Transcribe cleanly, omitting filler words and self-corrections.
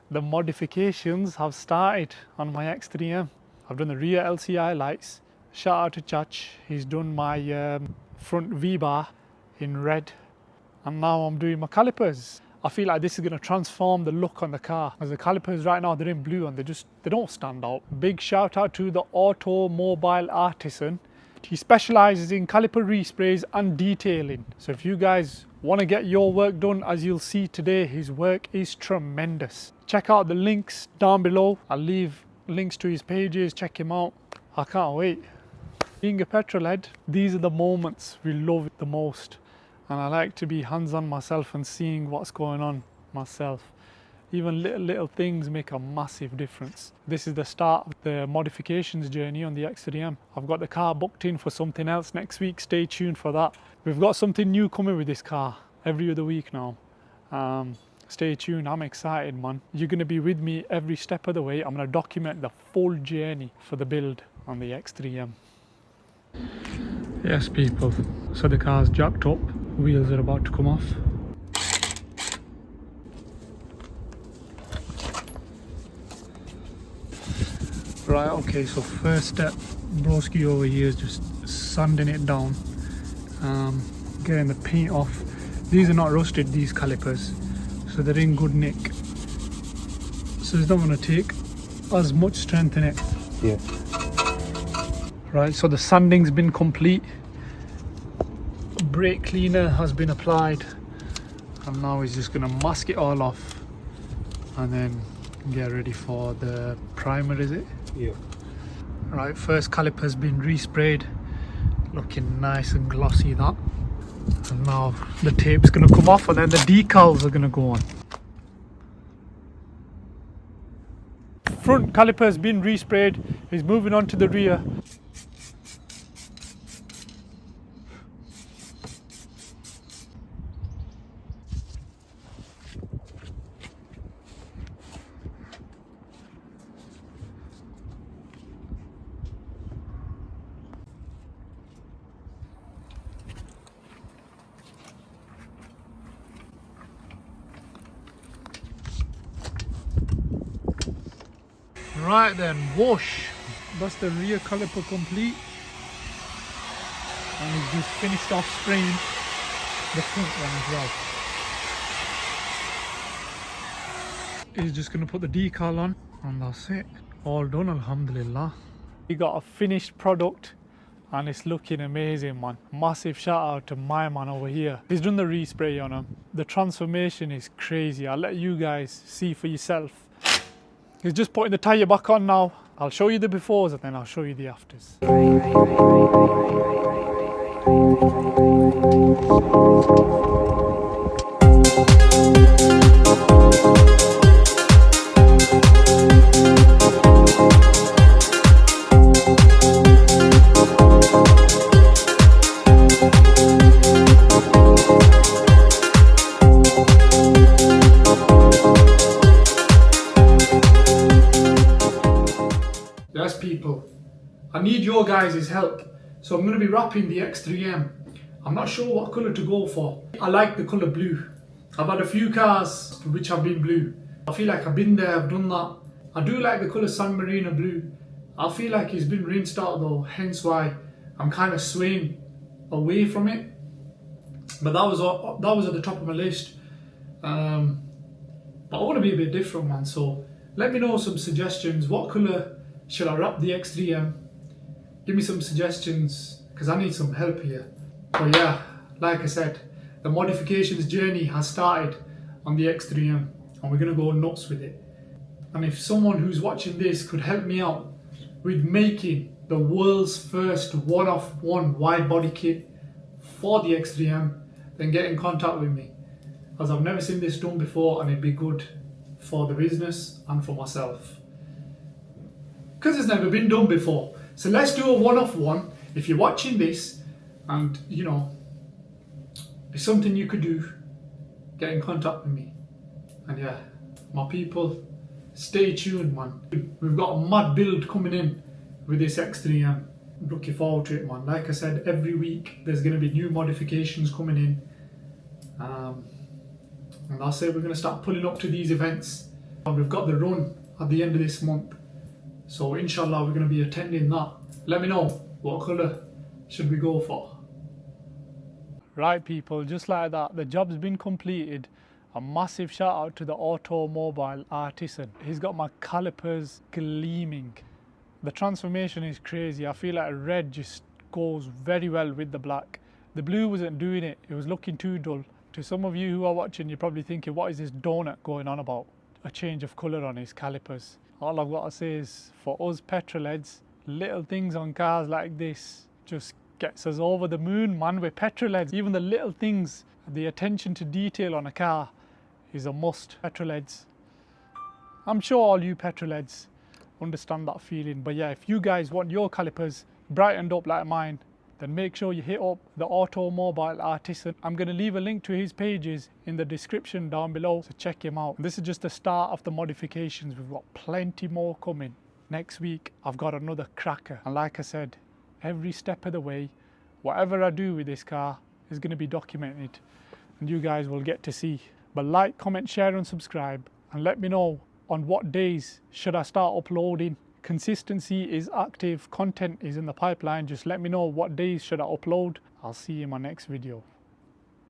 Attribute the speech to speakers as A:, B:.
A: The modifications have started on my X3M. I've done the rear LCI lights. Shout out to Chach, he's done my front V-bar in red. And now I'm doing my calipers. I feel like this is going to transform the look on the car. As the calipers right now, they're in blue and they don't stand out. Big shout out to the automobile artisan. He specializes in caliper resprays and detailing. So if you guys want to get your work done, as you'll see today, his work is tremendous. Check out the links down below. I'll leave links to his pages, check him out. I can't wait. Being a petrol head, these are the moments we love the most. And I like to be hands-on myself and seeing what's going on myself. Even little things make a massive difference. This is the start of the modifications journey on the X3M. I've got the car booked in for something else next week. Stay tuned for that. We've got something new coming with this car every other week now. Stay tuned. I'm excited, man. You're going to be with me every step of the way. I'm going to document the full journey for the build on the X3M. Yes, people. So the car's jacked up. Wheels are about to come off. Right, okay, so first step, broski over here is just sanding it down, getting the paint off. These are not rusted, these calipers, so they're in good nick. So it's not going to take as much strength in it.
B: Yeah.
A: Right, so the sanding's been complete. Brake cleaner has been applied, and now he's just going to mask it all off and then get ready for the primer, is it?
B: Yeah.
A: Right, first caliper's been resprayed, looking nice and glossy that. And now the tape's going to come off and then the decals are going to go on. Front caliper's been resprayed, he's moving on to the rear. Right then, whoosh! That's the rear caliper complete. And he's just finished off spraying the front one as well. He's just going to put the decal on and that's it. All done, alhamdulillah. We got a finished product and it's looking amazing, man. Massive shout out to my man over here. He's done the respray on him. The transformation is crazy. I'll let you guys see for yourself. He's just putting the tyre back on now. I'll show you the befores and then I'll show you the afters. Yes, people, I need your guys' help. So I'm going to be wrapping the X3M. I'm not sure what colour to go for. I like the colour blue. I've had a few cars which have been blue. I feel like I've been there, I've done that. I do like the colour San Marino blue. I feel like it's been rinsed out though, hence why I'm kind of swaying away from it. But that was at the top of my list. But I want to be a bit different, man. So let me know some suggestions. What colour should I wrap the X3M? Give me some suggestions because I need some help here. But yeah, like I said, the modifications journey has started on the X3M and we're going to go nuts with it. And if someone who's watching this could help me out with making the world's first one-off-one wide body kit for the X3M, then get in contact with me, as I've never seen this done before and it'd be good for the business and for myself. Because it's never been done before. So let's do a one-off-one. If you're watching this and you know it's something you could do, get in contact with me. And yeah, my people, stay tuned, man. We've got a mad build coming in with this X3M. I'm looking forward to it, man. Like I said, every week there's going to be new modifications coming in. And that's it, we're going to start pulling up to these events We've got the run at the end of this month, so inshallah we're going to be attending that. Let me know what colour should we go for. Right people, just like that, the job's been completed. A massive shout out to the automobile artisan. He's got my calipers gleaming. The transformation is crazy. I feel like red just goes very well with the black. The blue wasn't doing it, it was looking too dull. To some of you who are watching, you're probably thinking, what is this donut going on about? A change of colour on his calipers. All I've got to say is, for us petrol heads, little things on cars like this just gets us over the moon, man. We're petrol heads. Even the little things, the attention to detail on a car is a must. Petrol heads. I'm sure all you petrol heads understand that feeling. But yeah, if you guys want your calipers brightened up like mine, then make sure you hit up the automobile artisan. I'm going to leave a link to his pages in the description down below, so check him out. This is just the start of the modifications. We've got plenty more coming. Next week I've got another cracker, and like I said, every step of the way, whatever I do with this car is going to be documented and you guys will get to see. But like, comment, share and subscribe, and let me know on what days should I start uploading. Consistency is active, content is in the pipeline. Just let me know what days should I upload. I'll see you in my next video.